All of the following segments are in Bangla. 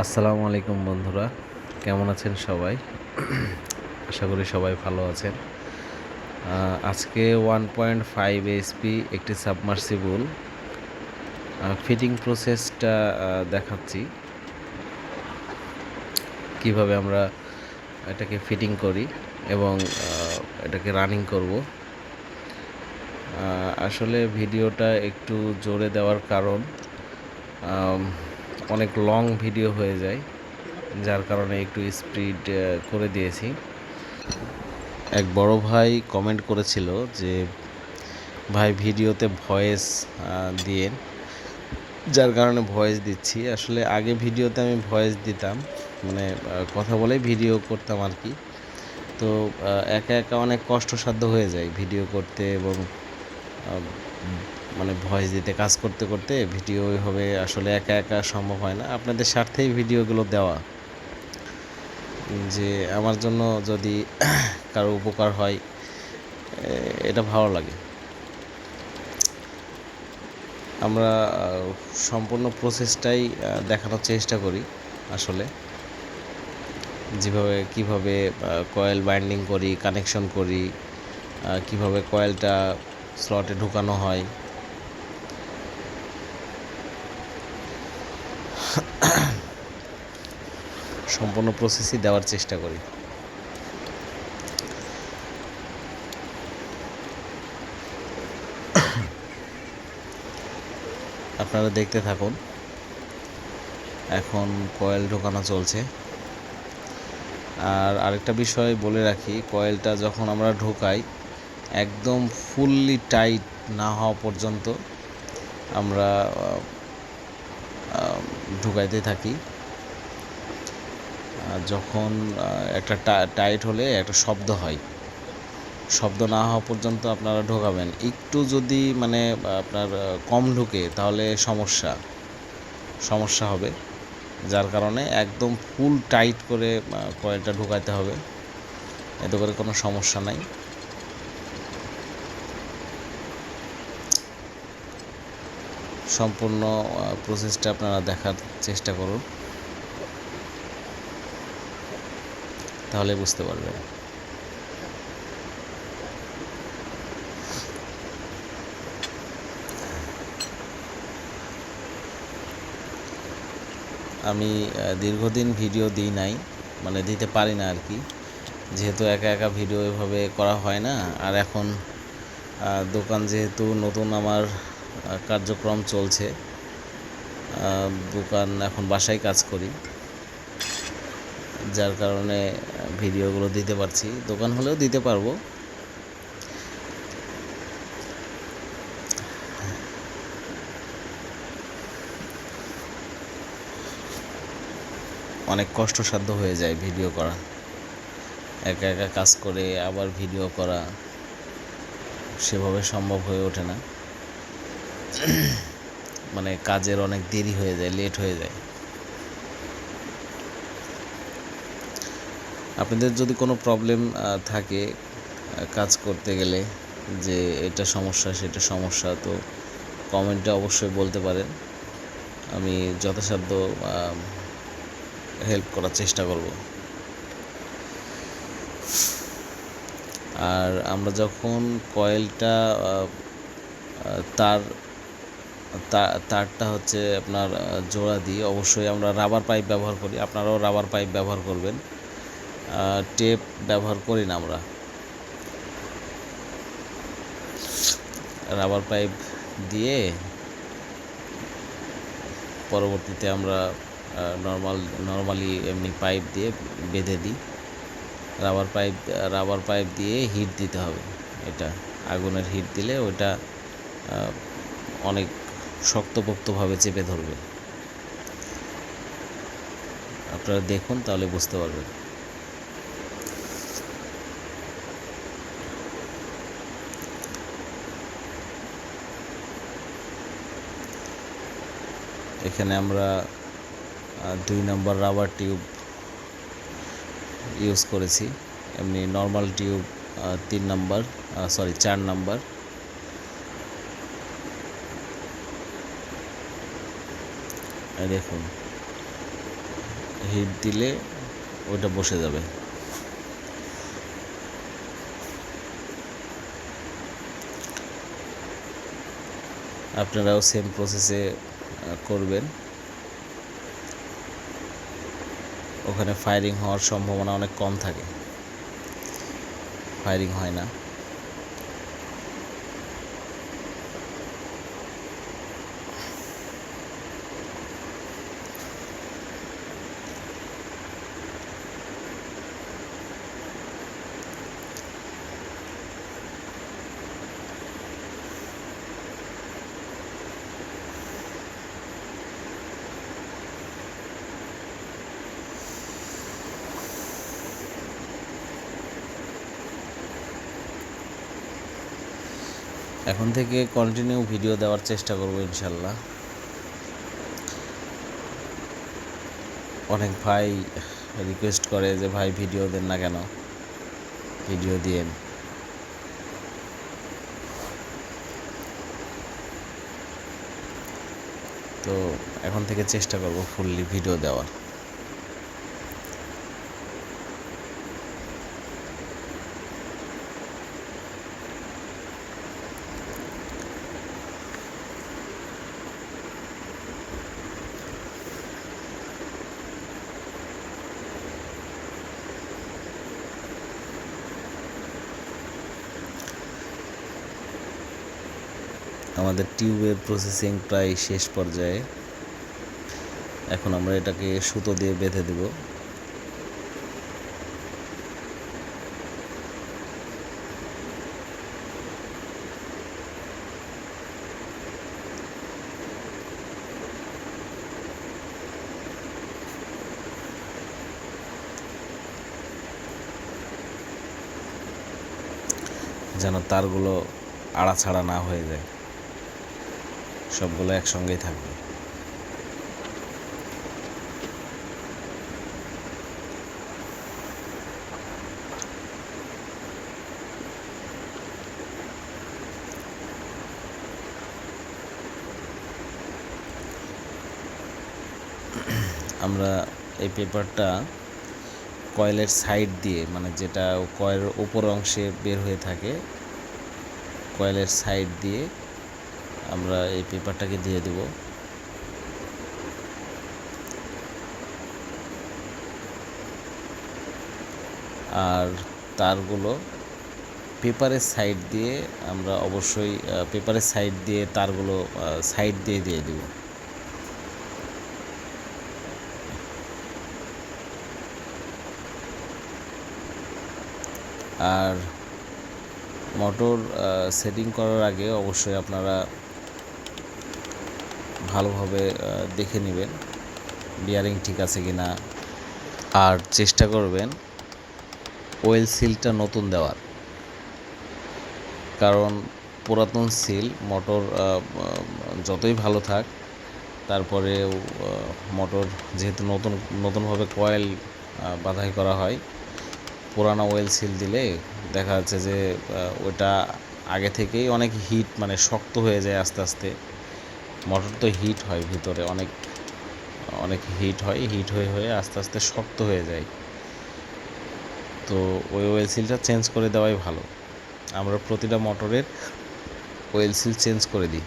আসসালামু আলাইকুম বন্ধুরা, কেমন আছেন সবাই? আশা করি সবাই ভালো আছেন। আজকে 1.5 এইচপি একটি সাবমার্সিবল ফিটিং প্রসেসটা দেখাচ্ছি। কিভাবে আমরা এটাকে ফিটিং করি এবং এটাকে রানিং করব। আসলে ভিডিওটা একটু জোরে দেওয়ার কারণ অনেক লং ভিডিও হয়ে যায়, যার কারণে একটু স্পিড করে দিয়েছি। এক বড় ভাই কমেন্ট করেছিল যে ভাই ভিডিওতে ভয়েস দিয়েন, যার কারণে ভয়েস দিচ্ছি। আসলে আগে ভিডিওতে আমি ভয়েস দিতাম, মানে কথা বলে ভিডিও করতাম আর কি। তো একা একা অনেক কষ্টসাধ্য হয়ে যায় ভিডিও করতে এবং মানে ভয়েস দিতে, কাজ করতে করতে ভিডিও ওইভাবে আসলে একা একা সম্ভব হয় না। আপনাদের স্বার্থেই ভিডিওগুলো দেওয়া, যে আমার জন্য যদি কারো উপকার হয় এটা ভালো লাগে। আমরা সম্পূর্ণ প্রসেসটাই দেখানোর চেষ্টা করি আসলে, কিভাবে কয়েল বাইন্ডিং করি, কানেকশন করি, কিভাবে কয়েলটা স্লটে ঢুকানো হয়। সম্পূর্ণ প্রসেসই দেওয়ার চেষ্টা করি। আপনারা দেখতে থাকুন। এখন কয়েল ঢোকানো চলছে। আর আরেকটা বিষয় বলে রাখি, কয়েলটা যখন আমরা ঢোকাই একদম ফুললি টাইট না হওয়া পর্যন্ত আমরা ঢুকাইতে থাকি। যখন একটা টাইট হলে একটা শব্দ হয়, শব্দ না হওয়া পর্যন্ত আপনারা ঢোকাবেন। একটু যদি মানে আপনার কম ঢুকে তাহলে সমস্যা হবে, যার কারণে একদম ফুল টাইট করে কয়েলটা ঢোকাতে হবে, এতে করে কোনো সমস্যা নাই। সম্পূর্ণ প্রসেসটা আপনারা দেখার চেষ্টা করুন, তাহলে বুঝতে পারবেন। আমি দীর্ঘদিন ভিডিও দিই নাই, মানে দিতে পারি না আর কি, যেহেতু একা একা ভিডিও এভাবে করা হয় না। আর এখন দোকান যেহেতু নতুন আমার কার্যক্রম চলছে, দোকান এখন বাসায় কাজ করি, যার কারণে ভিডিওগুলো দিতে পারছি। দোকান হলেও দিতে পারবো। অনেক কষ্টসাধ্য হয়ে যায় ভিডিও করা, একা একা কাজ করে আবার ভিডিও করা সেভাবে সম্ভব হয়ে ওঠে না। মানে কাজের অনেক দেরি হয়ে যায়, লেট হয়ে যায়। আপনাদের যদি কোনো প্রবলেম থাকে কাজ করতে গেলে, যে এটা সমস্যা সেটা সমস্যা, তো কমেন্টে অবশ্যই বলতে পারেন। আমি যথাসাধ্য হেল্প করার চেষ্টা করব। আর আমরা যখন কয়েলটা তারটা হচ্ছে আপনার জোড়া দিই, অবশ্যই আমরা রাবার পাইপ ব্যবহার করি। আপনারাও রাবার পাইপ ব্যবহার করবেন, টেপ ব্যবহার করি না আমরা। রাবার পাইপ দিয়ে পরবর্তীতে আমরা নর্মালি এমনি পাইপ দিয়ে বেঁধে দিই। রাবার পাইপ দিয়ে হিট দিতে হবে। এটা আগুনের হিট দিলে ওইটা অনেক শক্তপোক্তভাবে চেপে ধরবে। আপনারা দেখুন, তাহলে বুঝতে পারবেন। এখানে আমরা 2 নম্বর রাবার টিউব ইউজ করেছি। এমনি নর্মাল টিউব 4 নম্বর। দেখুন হিট দিলে ওটা বসে যাবে। আপনারাও সেম প্রসেসে করবেন। ওখানে ফায়ারিং হওয়ার সম্ভাবনা অনেক কম থাকে, ফায়ারিং হয় না। এখন থেকে কন্টিনিউ ভিডিও দেওয়ার চেষ্টা করব ইনশাল্লাহ। অনেক ভাই রিকোয়েস্ট করে যে ভাই ভিডিও দেন না কেন, ভিডিও দিয়েন। তো এখন থেকে চেষ্টা করব ফুললি ভিডিও দেওয়ার। আমাদের টিউবের প্রসেসিং প্রায় শেষ পর্যায়ে। এখন আমরা এটাকে সুতো দিয়ে বেঁধে দেব। যেন তারগুলো আড়াছাড়া না হয়ে যায়, সবগুলো একসঙ্গেই থাকবে। আমরা এই পেপারটা কয়েলের সাইড দিয়ে, মানে যেটা কয়েলের উপর অংশে বের হয়ে থাকে, কয়েলের সাইড দিয়ে আমরা এই পেপারটাকে দিয়ে দেব। আর তারগুলো পেপারের সাইড দিয়ে আমরা অবশ্যই পেপারের সাইড দিয়ে তারগুলো সাইড দিয়ে দিয়ে দেব। আর মোটর সেটিং করার আগে অবশ্যই আপনারা ভালোভাবে দেখে নেবেন বিয়ারিং ঠিক আছে কি না। আর চেষ্টা করবেন ওয়েল সিলটা নতুন দেওয়ার, কারণ পুরাতন সিল মোটর যতই ভালো থাক তারপরে মোটর যেহেতু নতুনভাবে কয়েল বাঁধাই করা হয়, পুরানো ওয়েল সিল দিলে দেখা যাচ্ছে যে ওটা আগে থেকেই অনেক হিট, মানে শক্ত হয়ে যায় আস্তে আস্তে। মোটর তো হিট হয় ভিতরে, অনেক অনেক হিট হয়, হিট হয়ে হয়ে আস্তে আস্তে শক্ত হয়ে যায়। তো ওই ওয়েল সিলটা চেঞ্জ করে দেওয়াই ভালো। আমরা প্রতিটা মোটরের ওয়েল সিল চেঞ্জ করে দিই।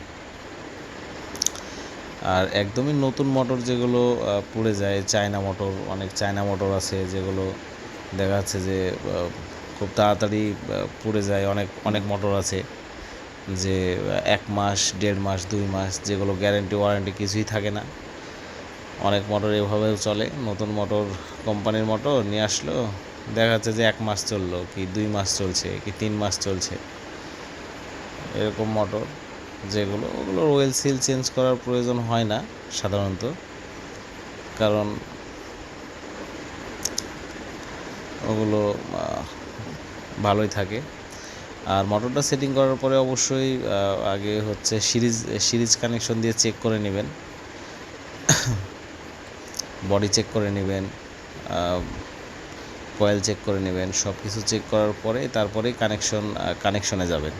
আর একদমই নতুন মোটর যেগুলো পুড়ে যায়, চায়না মোটর, অনেক চায়না মোটর আছে যেগুলো দেখা যাচ্ছে যে খুব তাড়াতাড়ি পুড়ে যায়। অনেক অনেক মোটর আছে যে 1 মাস, 1.5 মাস, 2 মাস, যেগুলো গ্যারেন্টি ওয়ারেন্টি কিছুই থাকে না। অনেক মোটর এভাবেও চলে। নতুন মোটর, কোম্পানির মোটর নিয়ে আসলো, দেখা যাচ্ছে যে 1 মাস চললো, কি 2 মাস চলছে, কি 3 মাস চলছে, এরকম মোটর যেগুলো, ওগুলোর ওয়েল সিল চেঞ্জ করার প্রয়োজন হয় না সাধারণত, কারণ ওগুলো ভালোই থাকে। আর মোটরটা সেটিং করার পরে অবশ্যই আগে হচ্ছে সিরিজ কানেকশন দিয়ে চেক করে নেবেন, বডি চেক করে নেবেন, কয়েল চেক করে নেবেন। সব কিছু চেক করার পরে তারপরেই কানেকশনে যাবেন।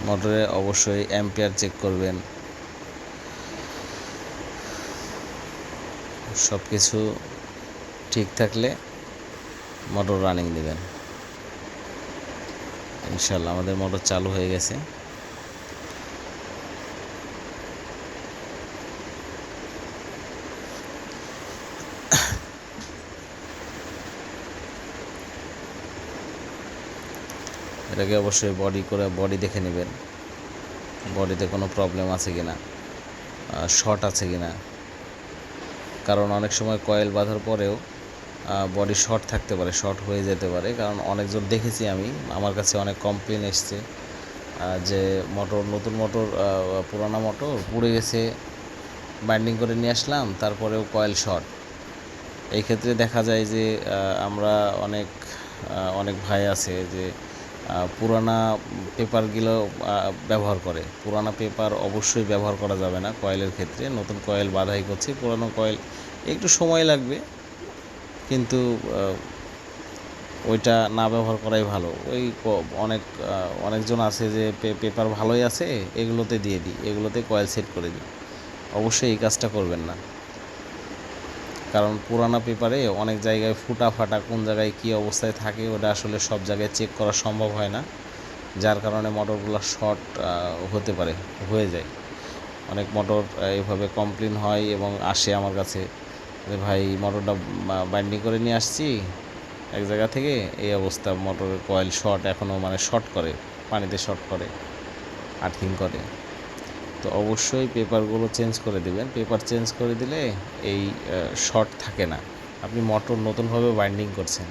মোটরে অবশ্যই অ্যাম্পিয়ার চেক করবেন, সব কিছু ঠিক থাকলে মোটর রানিং দেবেন। ইনশাল্লাহ আমাদের মোটর চালু হয়ে গেছে। এটাকে অবশ্যই বডি দেখে নেবেন, বডিতে কোনো প্রবলেম আছে কি না, শর্ট আছে কি না। কারণ অনেক সময় কয়েল বাঁধার পরেও বডি শর্ট থাকতে পারে, শর্ট হয়ে যেতে পারে। কারণ অনেকজন দেখেছি আমি, আমার কাছে অনেক কমপ্লেন এসছে যে নতুন মোটর পুরানো মোটর পুড়ে গেছে, বাইন্ডিং করে নিয়ে আসলাম, তারপরেও কয়েল শর্ট। এই ক্ষেত্রে দেখা যায় যে আমরা অনেক ভাই আছে যে পুরানা পেপারগুলো ব্যবহার করে। পুরানা পেপার অবশ্যই ব্যবহার করা যাবে না কয়েলের ক্ষেত্রে। নতুন কয়েল বাঁধাই করছি, পুরানো কয়েল একটু সময় লাগবে, কিন্তু ওইটা না ব্যবহার করাই ভালো। অনেকজন আছে যে পেপার ভালোই আছে, এগুলোতে দিয়ে দিই, এগুলোতে কয়েল সেট করে দিই। অবশ্যই এই কাজটা করবেন না, কারণ পুরানো পেপারে অনেক জায়গায় ফুটা ফাটা কোন জায়গায় কী অবস্থায় থাকে ওটা আসলে সব জায়গায় চেক করা সম্ভব হয় না, যার কারণে মোটরগুলো শর্ট হয়ে যায়। অনেক মোটর এইভাবে কমপ্লেন হয় এবং আসে আমার কাছে যে ভাই মোটরটা বাইন্ডিং করে নিয়ে আসছি এক জায়গা থেকে, এই অবস্থা, মোটরের কয়েল শর্ট এখনও শর্ট করে, পানিতে শর্ট করে, আর্থিং করে। তো অবশ্যই পেপারগুলো চেঞ্জ করে দিবেন। পেপার চেঞ্জ করে দিলে এই শর্ট থাকে না। আপনি মোটর নতুনভাবে বাইন্ডিং করছেন,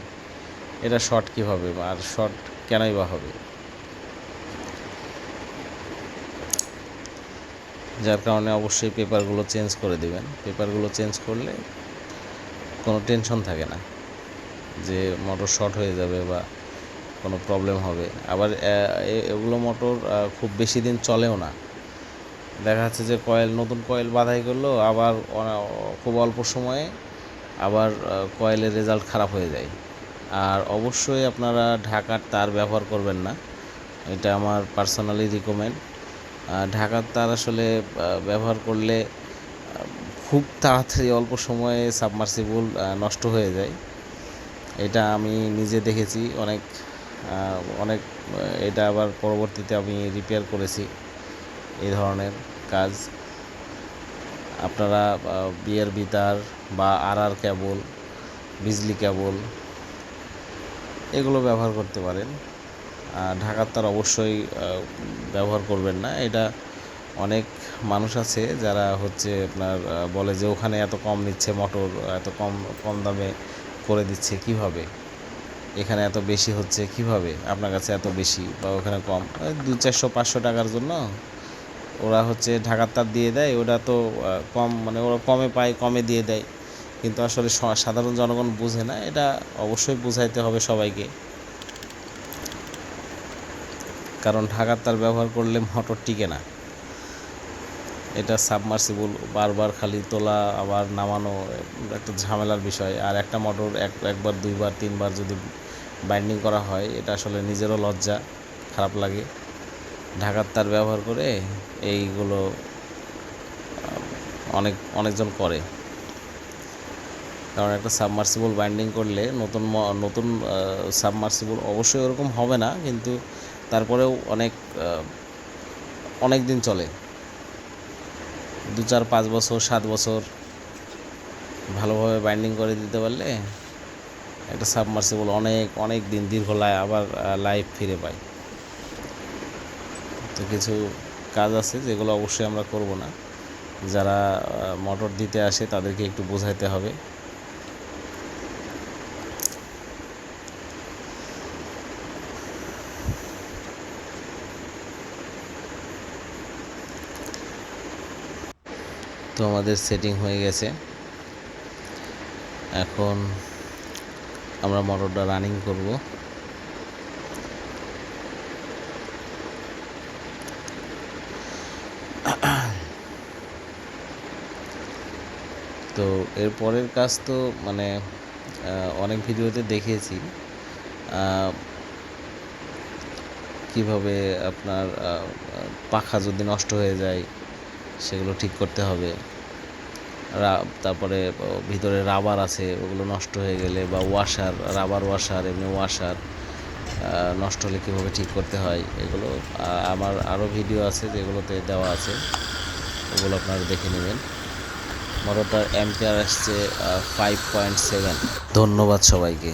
এটা শর্ট কীভাবে আর শর্ট কেনই বা হবে? যার কারণে অবশ্যই পেপারগুলো চেঞ্জ করে দিবেন। পেপারগুলো চেঞ্জ করলে কোনো টেনশন থাকে না যে মোটর শর্ট হয়ে যাবে বা কোনো প্রবলেম হবে। আবার এগুলো মোটর খুব বেশি দিন চলেও না। দেখা যাচ্ছে যে নতুন কয়েল বাঁধাই করলো, আবার খুব অল্প সময়ে আবার কয়েলের রেজাল্ট খারাপ হয়ে যায়। আর অবশ্যই আপনারা ঢাকার তার ব্যবহার করবেন না, এটা আমার পার্সোনালি রিকমেন্ড। ঢাকার তার আসলে ব্যবহার করলে খুব তাড়াতাড়ি অল্প সময়ে সাবমার্সিবল নষ্ট হয়ে যায়। এটা আমি নিজে দেখেছি অনেক এটা আবার পরবর্তীতে আমি রিপেয়ার করেছি এই ধরনের কাজ। আপনারা বিআরবি তার বা আর কেবল, বিজলি কেবল এগুলো ব্যবহার করতে পারেন। ঢাকার তার অবশ্যই ব্যবহার করবেন না। এটা অনেক মানুষ আছে যারা আপনার বলে যে ওখানে এত কম নিচ্ছে মোটর, এত কম দামে করে দিচ্ছে কিভাবে, এখানে এত বেশি হচ্ছে কিভাবে, আপনার কাছে এত বেশি বা ওখানে কম। 200-400-500 টাকার জন্য ওরা ঢাকার তার দিয়ে দেয়, ওটা তো কম, ওরা কমে পায়, কমে দিয়ে দেয়, কিন্তু আসলে সাধারণ জনগণ বুঝে না। এটা অবশ্যই বুঝাইতে হবে সবাইকে, কারণ ঢাকার তার ব্যবহার করলে মোটর টিকে না। এটা সাবমার্সিবল বারবার খালি তোলা আবার নামানো একটা ঝামেলার বিষয়। আর একটা মোটর একবার 2বার 3বার যদি বাইন্ডিং করা হয়, এটা আসলে নিজেরও লজ্জা, খারাপ লাগে। ঢাকার তার ব্যবহার করে এইগুলো অনেকজন করে। কারণ একটা সাবমার্সিবল বাইন্ডিং করলে নতুন সাবমার্সিবল অবশ্যই ওরকম হবে না, কিন্তু তারপরেও অনেক দিন চলে, 2-4-5 বছর 7 বছর ভালোভাবে বাইন্ডিং করে দিতে পারলে একটা সাবমার্সিবল অনেক দিন দীর্ঘ আবার লাইফ ফিরে পায়। তো কিছু কাজ আছে যেগুলো অবশ্যই আমরা করব না। যারা মোটর দিতে আসে তাদেরকে একটু বোঝাইতে হবে। তো আমাদের সেটিং হয়ে গেছে, এখন আমরা মোটরটা রানিং করব। তো এর পরের কাজ তো অনেক ভিডিওতে দেখিয়েছি, কিভাবে আপনার পাখা যদি নষ্ট হয়ে যায় সেগুলো ঠিক করতে হবে। তারপরে ভিতরে রাবার আছে, ওগুলো নষ্ট হয়ে গেলে, বা ওয়াশার, রাবার ওয়াশার, এমনি ওয়াশার নষ্ট হলে কীভাবে ঠিক করতে হয়, এগুলো আমার আরও ভিডিও আছে যেগুলোতে দেওয়া আছে, ওগুলো আপনারা দেখে নেবেন। মোটরটার অ্যাম্পিয়ার আসছে 5.7। ধন্যবাদ সবাইকে।